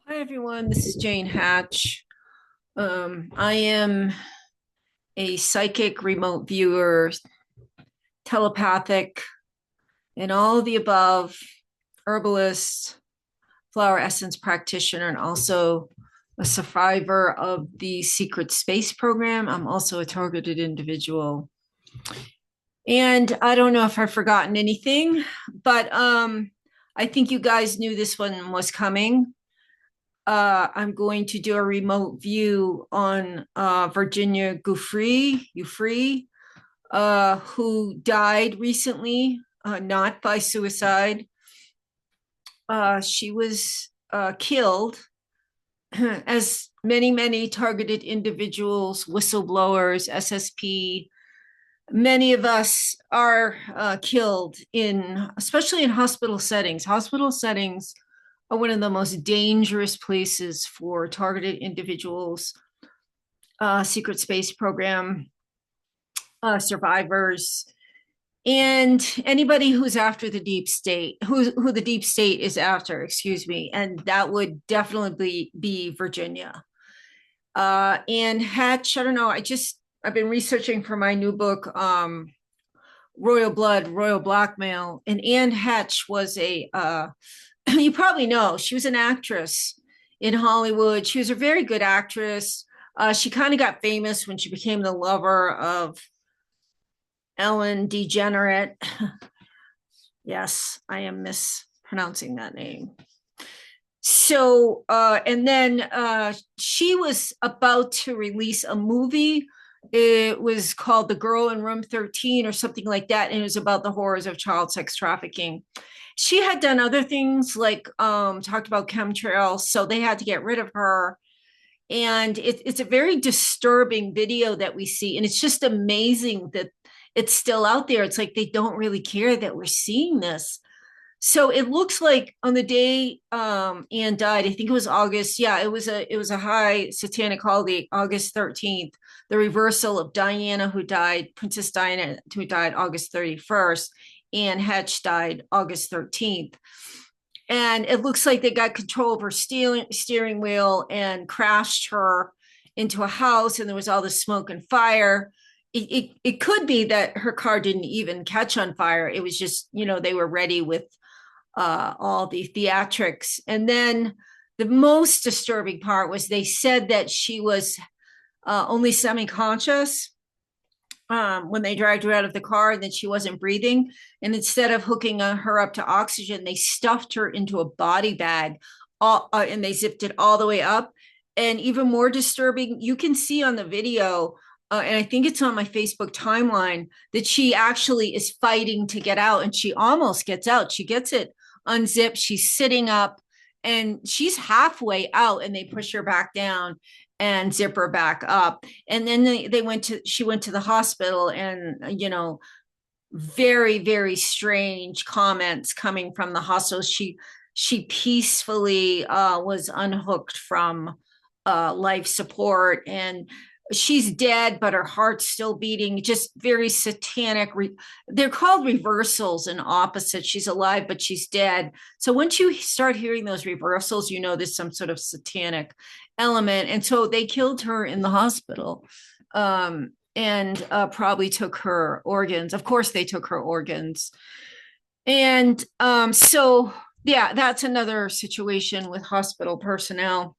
Hi, everyone. This is Jane Hatch. I am a psychic remote viewer, telepathic, and all of the above, herbalist, flower essence practitioner, and also a survivor of the secret space program. I'm also a targeted individual. And I don't know if I've forgotten anything, but I think you guys knew this one was coming. I'm going to do a remote view on Virginia Giuffre, who died recently, not by suicide. She was killed, as many targeted individuals, whistleblowers, SSP. Many of us are killed especially in hospital settings. Hospital settings are one of the most dangerous places for targeted individuals, secret space program survivors, and anybody who's after the deep state, who the deep state is after, excuse me, and that would definitely be Virginia. And Hatch, I don't know, I've been researching for my new book, Royal Blood, Royal Blackmail, and Anne Hatch was you probably know, she was an actress in Hollywood. She was a very good actress. She kind of got famous when she became the lover of Ellen DeGenerate. Yes, I am mispronouncing that name. So, and then she was about to release a movie. It was called The Girl in Room 13 or something like that. And it was about the horrors of child sex trafficking. She had done other things like talked about chemtrails. So they had to get rid of her. And it's a very disturbing video that we see. And it's just amazing that it's still out there. It's like they don't really care that we're seeing this. So it looks like on the day Anne died, I think it was August. Yeah, it was a high satanic holiday, August 13th. The reversal of Diana, who died, Princess Diana, who died August 31st. Anne Hatch died August 13th. And it looks like they got control of her steering wheel and crashed her into a house, and there was all this smoke and fire. It could be that her car didn't even catch on fire. It was just, they were ready with all the theatrics. And then the most disturbing part was they said that she was only semi-conscious when they dragged her out of the car, and that she wasn't breathing. And instead of hooking her up to oxygen, they stuffed her into a body bag, and they zipped it all the way up. And even more disturbing, you can see on the video, and I think it's on my Facebook timeline, that she actually is fighting to get out, and she almost gets out. She gets it unzipped. She's sitting up, and she's halfway out, and they push her back down and zip her back up. And then she went to the hospital, and very strange comments coming from the hospital. She peacefully was unhooked from life support, and she's dead, but her heart's still beating. Just very satanic. They're called reversals and opposites. She's alive, but she's dead. So once you start hearing those reversals, there's some sort of satanic element. And so they killed her in the hospital. And probably took her organs. Of course, they took her organs. And so, yeah, that's another situation with hospital personnel.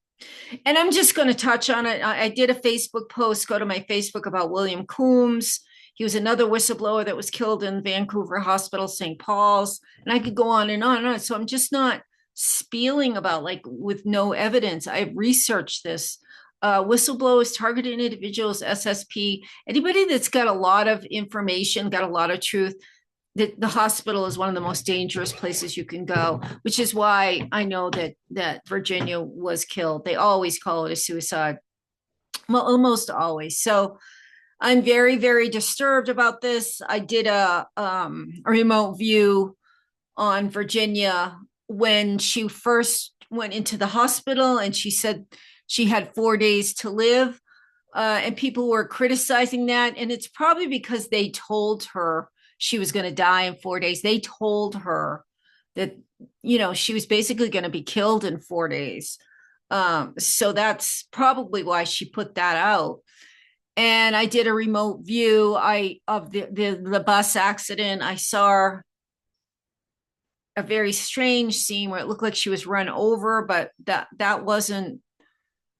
And I'm just going to touch on it. I did a Facebook post, go to my Facebook, about William Coombs. He was another whistleblower that was killed in Vancouver Hospital, St. Paul's. And I could go on and on and on. So I'm just not spieling about, like, with no evidence. I've researched this. Whistleblowers, targeted individuals, SSP, anybody that's got a lot of information, got a lot of truth. The hospital is one of the most dangerous places you can go, which is why I know that Virginia was killed. They always call it a suicide, well, almost always. So I'm very disturbed about this. I did a remote view on Virginia when she first went into the hospital, and she said she had 4 days to live. And people were criticizing that. And it's probably because they told her she was going to die in 4 days. They told her that, she was basically going to be killed in 4 days. So that's probably why she put that out. And I did a remote view of the bus accident. I saw a very strange scene where it looked like she was run over, but that wasn't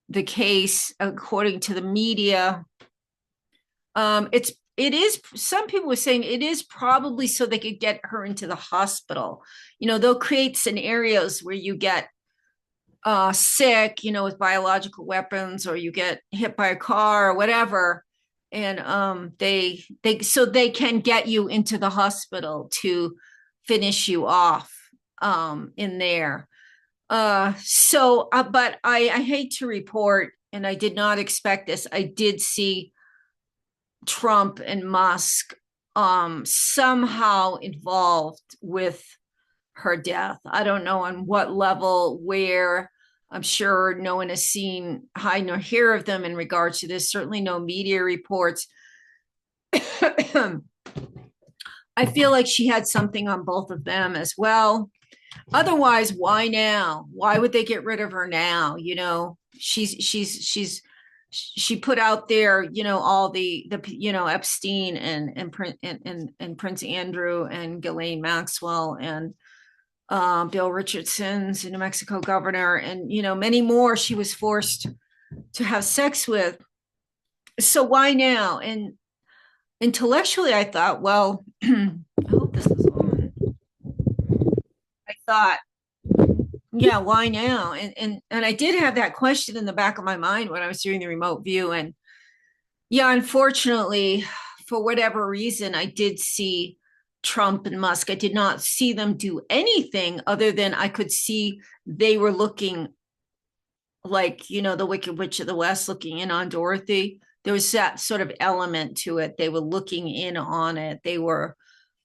the case according to the media. It is, some people were saying it is probably so they could get her into the hospital. They'll create scenarios where you get sick, with biological weapons, or you get hit by a car or whatever, and they so they can get you into the hospital to finish you off in there. But I hate to report, and I did not expect this. I did see Trump and Musk somehow involved with her death. I don't know on what level, where. I'm sure no one has seen, high nor hear of them in regards to this. Certainly no media reports. I feel like she had something on both of them as well. Otherwise, why now? Why would they get rid of her now? She put out there, all the Epstein and Prince Andrew and Ghislaine Maxwell and Bill Richardson's New Mexico governor, and many more she was forced to have sex with. So why now? And intellectually, I thought, well, I hope this was on. I thought, yeah, why now? And I did have that question in the back of my mind when I was doing the remote view. And yeah, unfortunately, for whatever reason, I did see Trump and Musk. I did not see them do anything other than I could see they were looking like, the Wicked Witch of the West looking in on Dorothy. There was that sort of element to it. They were looking in on it. They were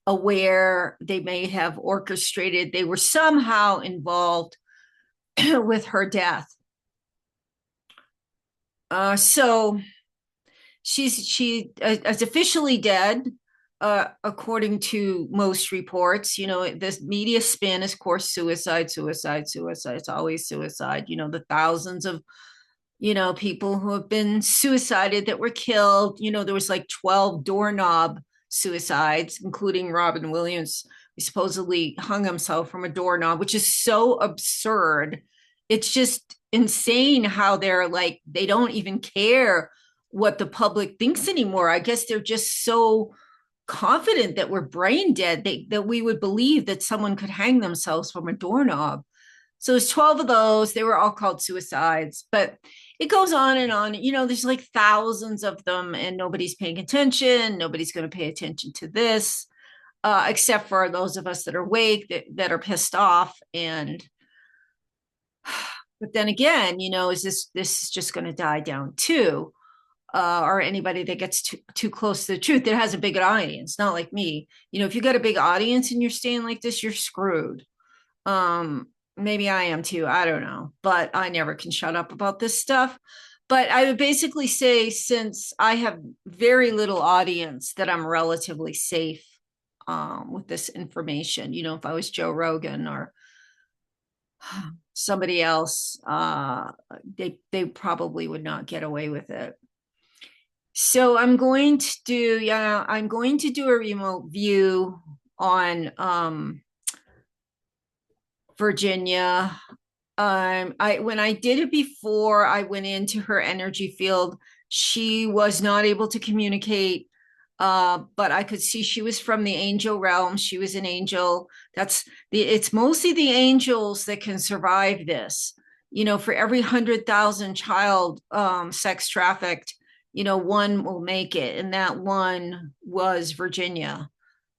aware. They may have orchestrated. They were somehow involved with her death. So she is officially dead, according to most reports. This media spin is, of course, suicide, suicide, suicide. It's always suicide. The thousands of people who have been suicided that were killed. There was like 12 doorknob suicides, including Robin Williams. He supposedly hung himself from a doorknob, which is so absurd. It's just insane how they're like, they don't even care what the public thinks anymore. I guess they're just so confident that we're brain dead, that we would believe that someone could hang themselves from a doorknob. So there's 12 of those. They were all called suicides, but it goes on and on. There's like thousands of them, and nobody's paying attention. Nobody's going to pay attention to this, except for those of us that are awake, that are pissed off. But then again, is this is just going to die down too? Or anybody that gets too close to the truth that has a big audience, not like me. If you got a big audience and you're staying like this, you're screwed. Maybe I am too. I don't know, but I never can shut up about this stuff. But I would basically say, since I have very little audience, that I'm relatively safe with this information. If I was Joe Rogan or somebody else, they probably would not get away with it. So I'm going to do a remote view on Virginia. When I did it before, I went into her energy field. She was not able to communicate, but I could see she was from the angel realm. She was an angel. It's mostly the angels that can survive this. For every 100,000 child sex trafficked, one will make it, and that one was Virginia.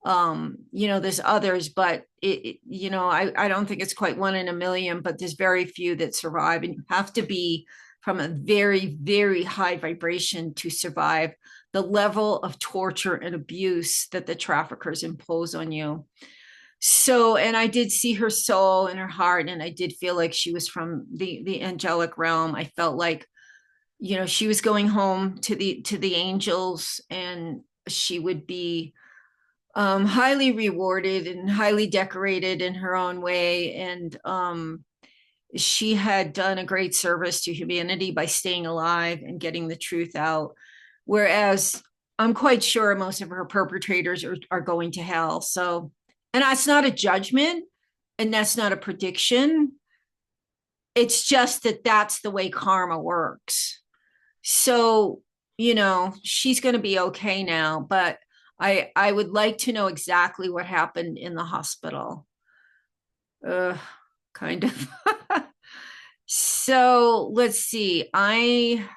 There's others, but I don't think it's quite 1 in a million, but there's very few that survive, and you have to be from a very, very high vibration to survive the level of torture and abuse that the traffickers impose on you. So, and I did see her soul and her heart, and I did feel like she was from the angelic realm. I felt like, she was going home to the angels, and she would be highly rewarded and highly decorated in her own way. And She had done a great service to humanity by staying alive and getting the truth out. Whereas I'm quite sure most of her perpetrators are going to hell. So, and that's not a judgment and that's not a prediction. It's just that that's the way karma works. So, she's going to be okay now, but I would like to know exactly what happened in the hospital. Kind of. So let's see. I'm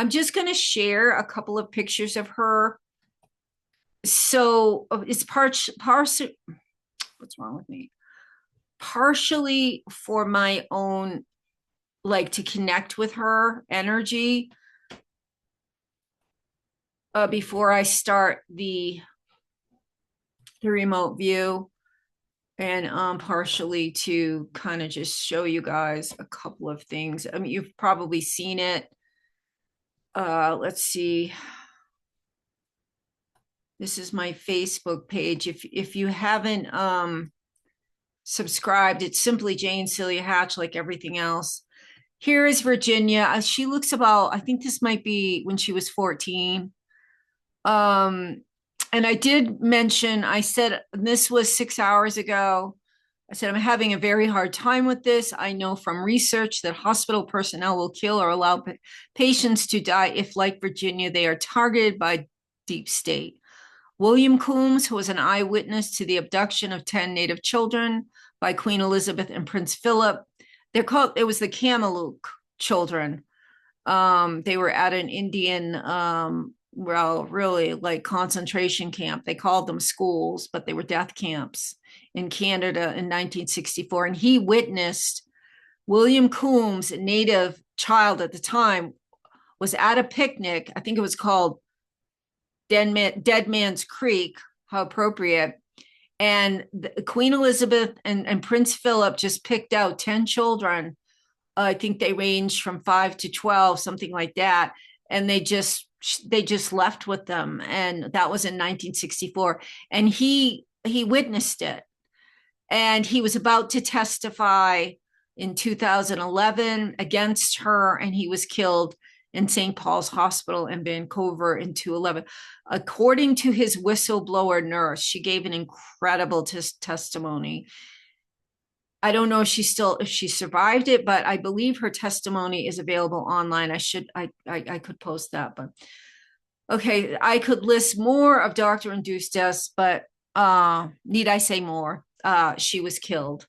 just going to share a couple of pictures of her. So it's what's wrong with me? Partially for my own, like, to connect with her energy before I start the remote view, and partially to kind of just show you guys a couple of things. I mean, you've probably seen it. Let's see. This is my Facebook page. If you haven't subscribed, it's simply Jane Celia Hatch, like everything else. Here is Virginia. She looks about, I think this might be when she was 14. And I did mention, I said, this was 6 hours ago. I said, I'm having a very hard time with this. I know from research that hospital personnel will kill or allow patients to die if, like Virginia, they are targeted by deep state. William Coombs, who was an eyewitness to the abduction of 10 Native children by Queen Elizabeth and Prince Philip. It was the Kamloops children. They were at an Indian, really like concentration camp. They called them schools, but they were death camps in Canada in 1964. And he witnessed William Coombs, a Native child at the time, was at a picnic. I think it was called Dead Man's Creek. How appropriate. And Queen Elizabeth and Prince Philip just picked out 10 children. I think they ranged from 5 to 12, something like that. And they just left with them. And that was in 1964. And he witnessed it. And he was about to testify in 2011 against her, and he was killed in St. Paul's Hospital in Vancouver in 2011. According to his whistleblower nurse, she gave an incredible testimony. I don't know if she survived it, but I believe her testimony is available online. I could post that, but okay, I could list more of doctor-induced deaths, but need I say more? She was killed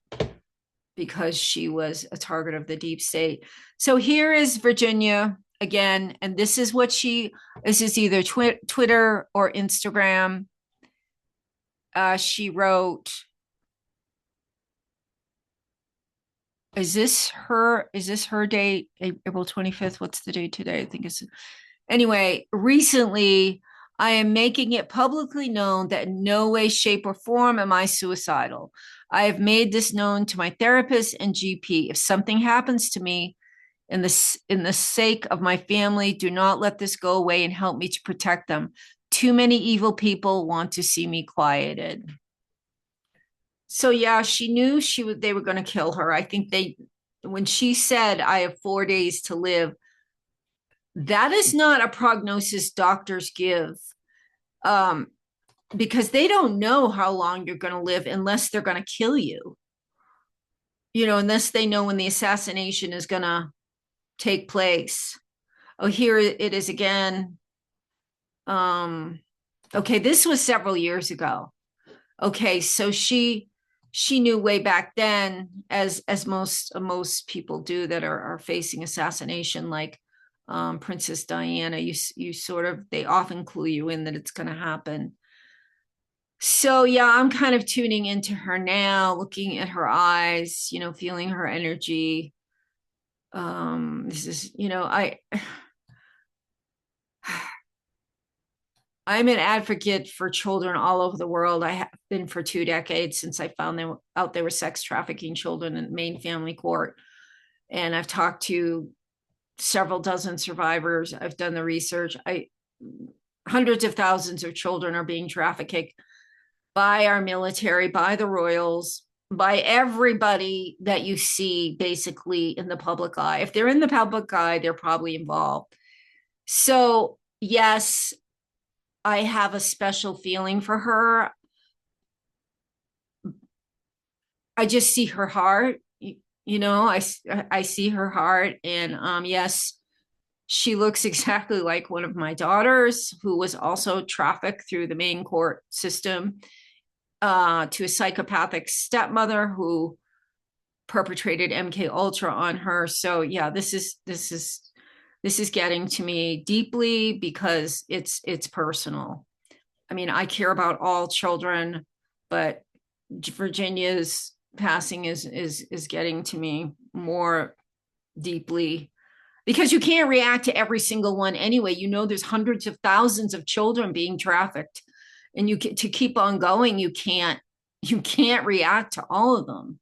because she was a target of the deep state. So here is Virginia again, and this is this is either Twitter or Instagram. She wrote, is this her date? April 25th. What's the date today? I think it's, anyway, recently I am making it publicly known that in no way, shape, or form am I suicidal. I have made this known to my therapist and GP. If something happens to me, in the sake of my family, do not let this go away and help me to protect them. Too many evil people want to see me quieted. So yeah, she knew they were going to kill her. I think when she said, I have 4 days to live, that is not a prognosis doctors give, because they don't know how long you're going to live unless they're going to kill you, unless they know when the assassination is going to take place. Oh, here it is again. Okay, this was several years ago. Okay, so she knew way back then, as most people do that are facing assassination, like Princess Diana. You sort of, they often clue you in that it's going to happen. So yeah, I'm kind of tuning into her now, looking at her eyes, feeling her energy. This is, I'm an advocate for children all over the world. I have been for 2 decades since I found out there were sex trafficking children in Maine Family Court. And I've talked to several dozen survivors. I've done the research. Hundreds of thousands of children are being trafficked by our military, by the royals. by everybody that you see basically in the public eye. If they're in the public eye, they're probably involved. So, yes, I have a special feeling for her. I just see her heart. You know, I see her heart, and yes, she looks exactly like one of my daughters, who was also trafficked through the main court system to a psychopathic stepmother who perpetrated MK Ultra on her. So yeah, this is getting to me deeply because it's personal. I mean, I care about all children, but Virginia's passing is getting to me more deeply because you can't react to every single one anyway. You know, there's hundreds of thousands of children being trafficked, and to keep on going, you can't react to all of them,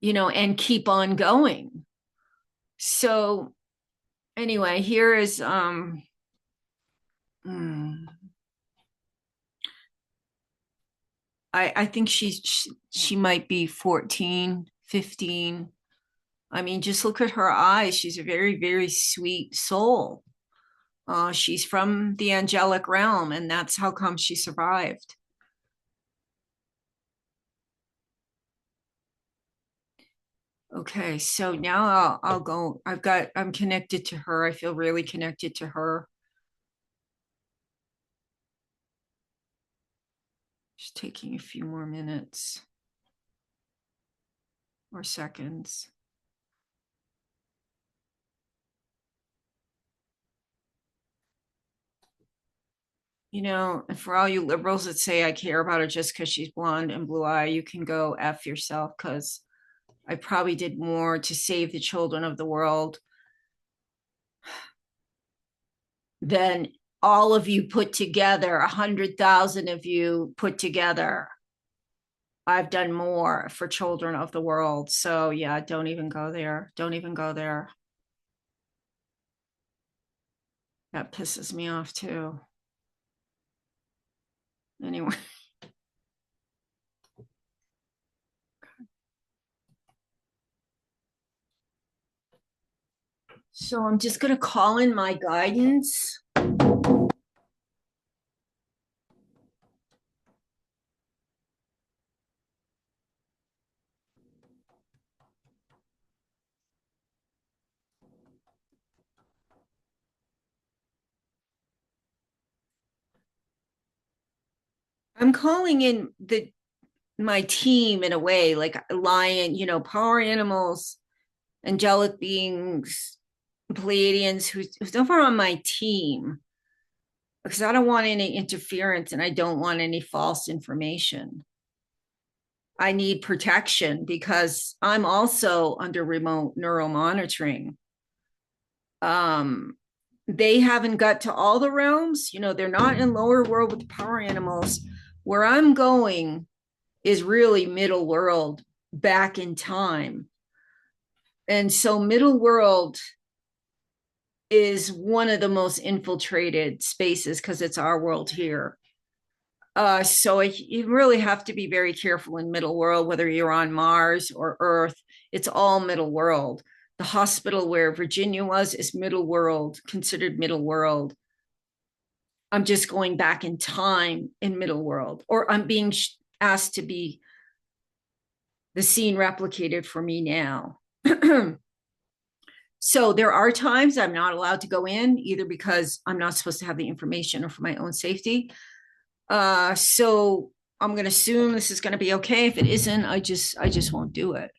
and keep on going. So anyway, here is hmm, I think she might be 14, 15. I mean, just look at her eyes. She's a very, very sweet soul. She's from the angelic realm, and that's how come she survived. Okay, so now I'll go. I'm connected to her. I feel really connected to her. Just taking a few more minutes or seconds. For all you liberals that say I care about her just because she's blonde and blue eye, you can go F yourself, because I probably did more to save the children of the world than all of you put together, 100,000 of you put together. I've done more for children of the world. So yeah, don't even go there. Don't even go there. That pisses me off too. Anyway. So I'm just going to call in my guidance. I'm calling in my team in a way, like lion, power animals, angelic beings, Pleiadians who's over on my team, because I don't want any interference and I don't want any false information. I need protection because I'm also under remote neural monitoring. Um, they haven't got to all the realms. They're not in lower world with the power animals. Where I'm going is really middle world, back in time. And so middle world is one of the most infiltrated spaces because it's our world here. So you really have to be very careful in middle world, whether you're on Mars or Earth. It's all middle world. The hospital where Virginia was is middle world, considered middle world. I'm just going back in time in middle world, or I'm being asked to be the scene replicated for me now. So there are times I'm not allowed to go in, either because I'm not supposed to have the information or for my own safety. So I'm going to assume this is going to be okay. If it isn't, I just won't do it.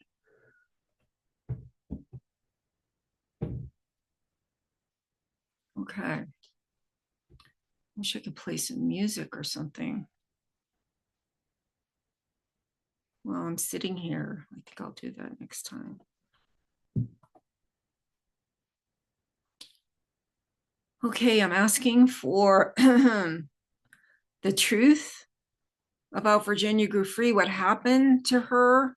Okay. Wish I could play some music or something. Well, I'm sitting here. I think I'll do that next time. Okay, I'm asking for the truth about Virginia Giuffre. What happened to her?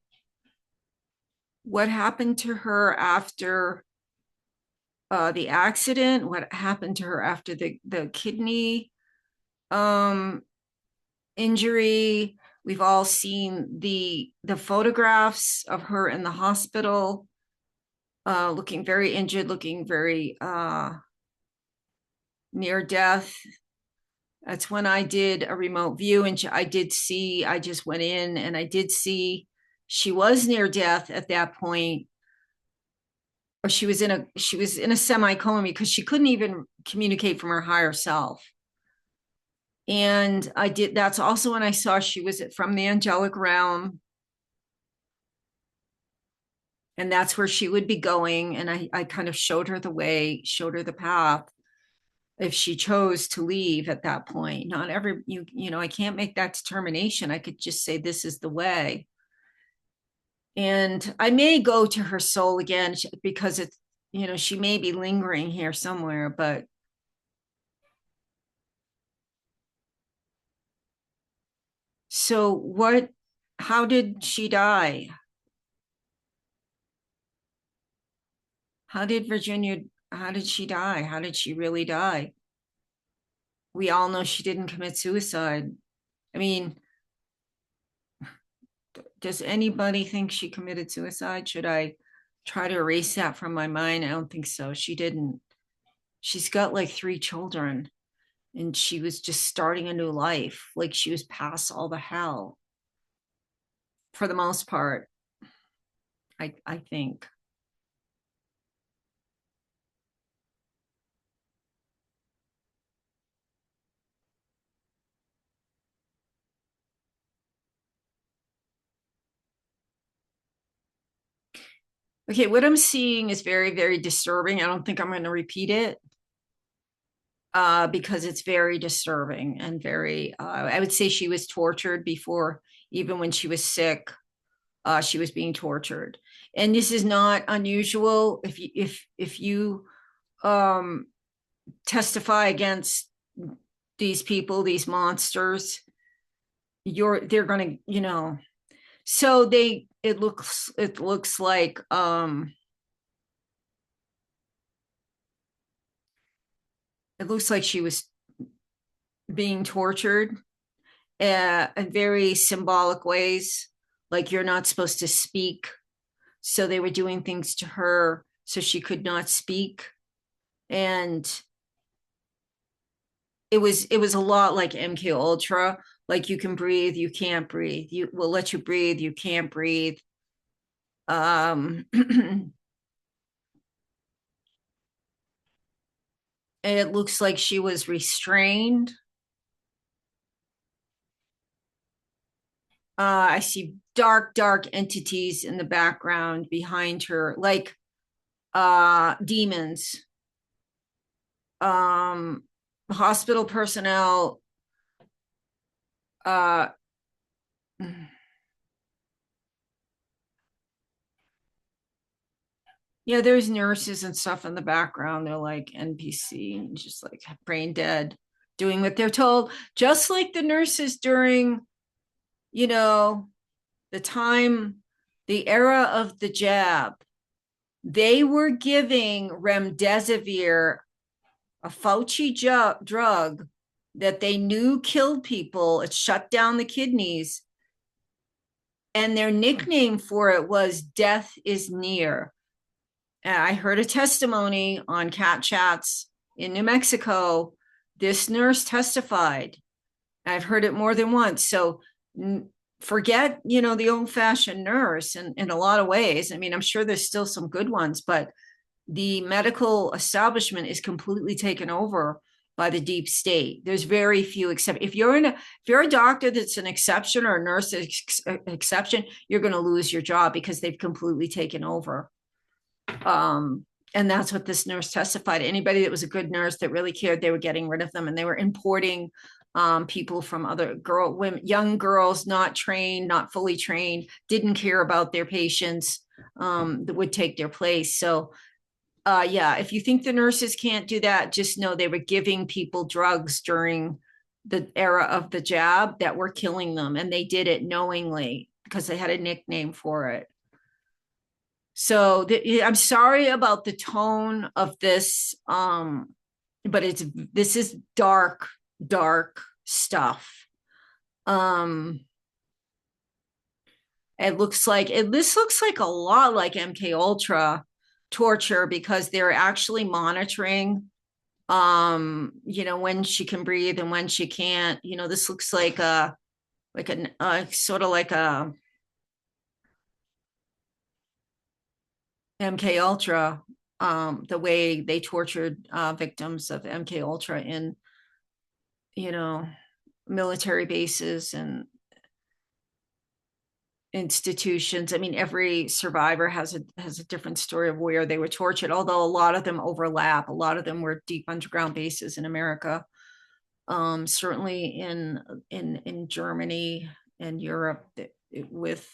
What happened to her after the accident? What happened to her after the kidney injury? We've all seen the photographs of her in the hospital, looking very injured, looking very near death. That's when I did a remote view, and I just went in and I did see she was near death at that point, or she was in a semi-coma because she couldn't even communicate from her higher self. And that's also when I saw she was from the angelic realm. And that's where she would be going. And I kind of showed her the way, showed her the path if she chose to leave at that point. Not every, you know, I can't make that determination. I could just say, this is the way. And I may go to her soul again because it's, you know, she may be lingering here somewhere, but so how did she die? How did Virginia, how did she die? How did she really die? We all know she didn't commit suicide. I mean, does anybody think she committed suicide? Should I try to erase that from my mind? I don't think so. She didn't. She's got like 3 children and she was just starting a new life. Like she was past all the hell for the most part, I think. Okay, what I'm seeing is very, very disturbing. I don't think I'm going to repeat it because it's very disturbing and very, I would say she was tortured before, even when she was sick, she was being tortured. And this is not unusual. If you um, testify against these people, these monsters, they're going to, you know, so it looks like it looks like she was being tortured in very symbolic ways, like you're not supposed to speak. So they were doing things to her so she could not speak. And it was a lot like MK Ultra, like you can breathe, you can't breathe. You will let you breathe, you can't breathe. It looks like she was restrained. I see dark, dark entities in the background behind her, like demons. Um, Hospital personnel. Uh, yeah, there's nurses and stuff in the background. They're like NPC, just like brain dead, doing what they're told, just like the nurses during, you know, the time, the era of the jab. They were giving remdesivir, a Fauci drug that they knew killed people. It shut down the kidneys. And their nickname for it was Death is Near. I heard a testimony on Cat Chats in New Mexico. This nurse testified. I've heard it more than once. So forget, you know, the old fashioned nurse in a lot of ways. I mean, I'm sure there's still some good ones, but the medical establishment is completely taken over by the deep state. There's very few except if you're a doctor that's an exception or a nurse exception, you're going to lose your job because they've completely taken over. And that's what this nurse testified. Anybody that was a good nurse that really cared, they were getting rid of them, and they were importing people from other young girls, not trained, not fully trained, didn't care about their patients, that would take their place. So yeah, if you think the nurses can't do that, just know they were giving people drugs during the era of the jab that were killing them, and they did it knowingly because they had a nickname for it. So I'm sorry about the tone of this, but this is dark, dark stuff. Um, This looks like a lot like MK Ultra torture, because they're actually monitoring when she can breathe and when she can't. This looks like a sort of like a MK Ultra, the way they tortured victims of MK Ultra in military bases and institutions. I mean, every survivor has a different story of where they were tortured, although a lot of them overlap. A lot of them were deep underground bases in America, certainly in Germany and Europe, with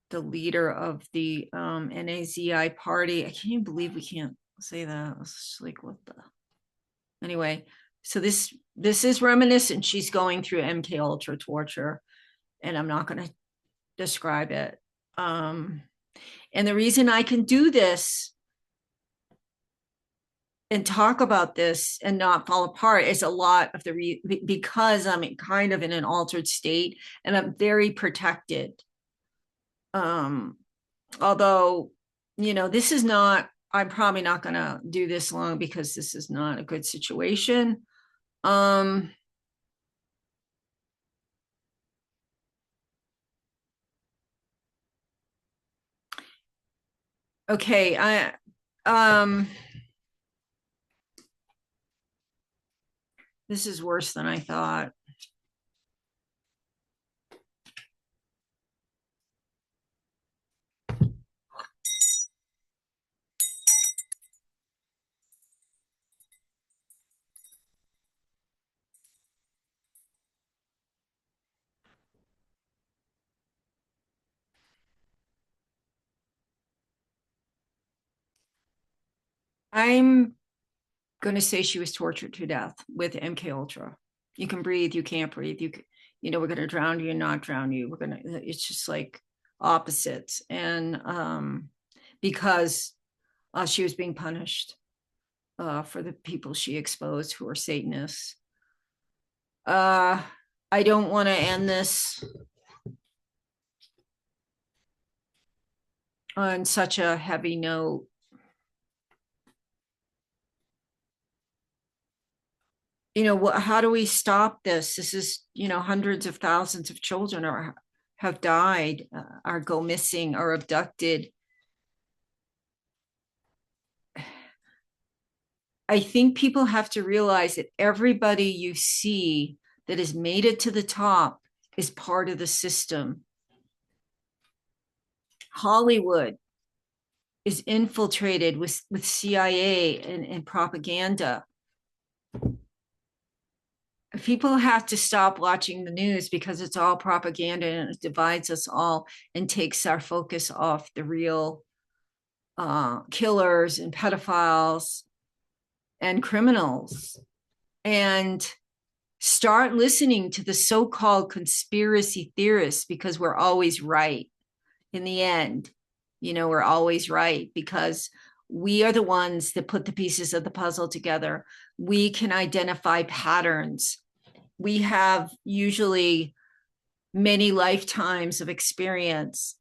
the leader of the Nazi party. I can't even believe we can't say that. It's like, what the? Anyway, so this is reminiscent. She's going through MK Ultra torture, and I'm not going to describe it. And the reason I can do this and talk about this and not fall apart is a lot of because I'm kind of in an altered state and I'm very protected. Although, this is not, I'm probably not going to do this long because this is not a good situation. Okay, this is worse than I thought. I'm going to say she was tortured to death with MK Ultra. You can breathe, you can't breathe. We're going to drown you, not drown you. It's just like opposites. And because she was being punished for the people she exposed who are Satanists. I don't want to end this on such a heavy note. How do we stop this? This is, hundreds of thousands of children have died, are go missing, or abducted. I think people have to realize that everybody you see that has made it to the top is part of the system. Hollywood is infiltrated with CIA and propaganda. People have to stop watching the news because it's all propaganda and it divides us all and takes our focus off the real killers and pedophiles and criminals, and start listening to the so-called conspiracy theorists, because we're always right in the end. We're always right because we are the ones that put the pieces of the puzzle together. We can identify patterns. We have usually many lifetimes of experience.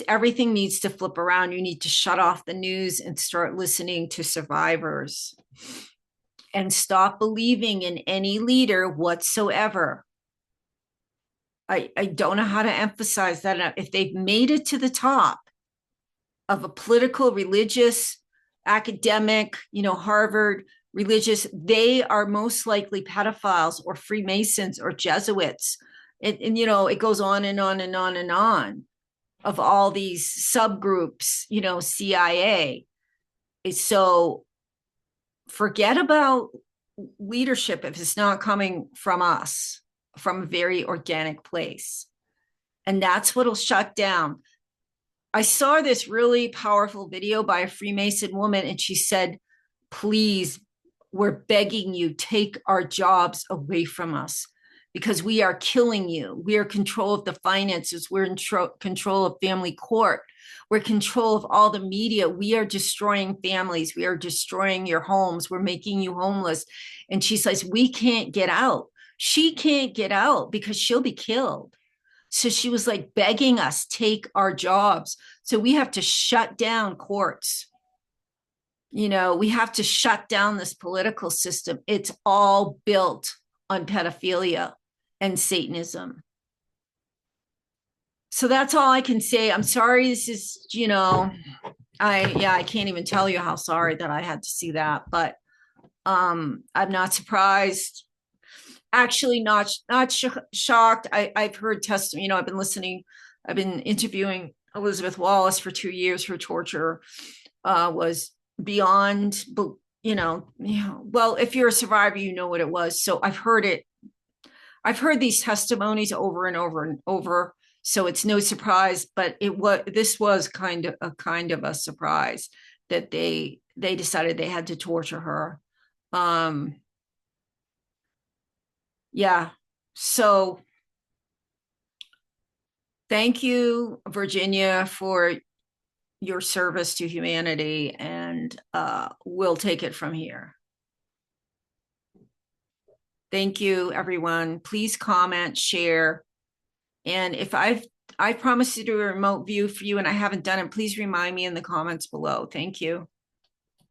Everything needs to flip around. You need to shut off the news and start listening to survivors and stop believing in any leader whatsoever. I don't know how to emphasize that enough. If they've made it to the top of a political, religious, academic, Harvard, religious, they are most likely pedophiles or Freemasons or Jesuits. And it goes on and on and on and on, of all these subgroups, CIA. So forget about leadership if it's not coming from us, from a very organic place. And that's what'll shut down. I saw this really powerful video by a Freemason woman, and she said, please, we're begging you, take our jobs away from us, because we are killing you. We are in control of the finances. We're in control of family court. We're in control of all the media. We are destroying families. We are destroying your homes. We're making you homeless. And she says, we can't get out. she can't get out because she'll be killed. So she was like begging us, take our jobs. So we have to shut down courts. We have to shut down this political system. It's all built on pedophilia and Satanism. So that's all I can say. I'm sorry. This is, I can't even tell you how sorry that I had to see that, but I'm not surprised. Actually, not shocked. I've heard testimony. I've been listening. I've been interviewing Elizabeth Wallace for 2 years. Her torture was beyond. Well, if you're a survivor, you know what it was. So I've heard it. I've heard these testimonies over and over and over. So it's no surprise. But this was kind of a surprise that they decided they had to torture her. Yeah. So thank you, Virginia, for your service to humanity, and we'll take it from here. Thank you, everyone. Please comment, share, and if I promised to do a remote view for you and I haven't done it, please remind me in the comments below. Thank you.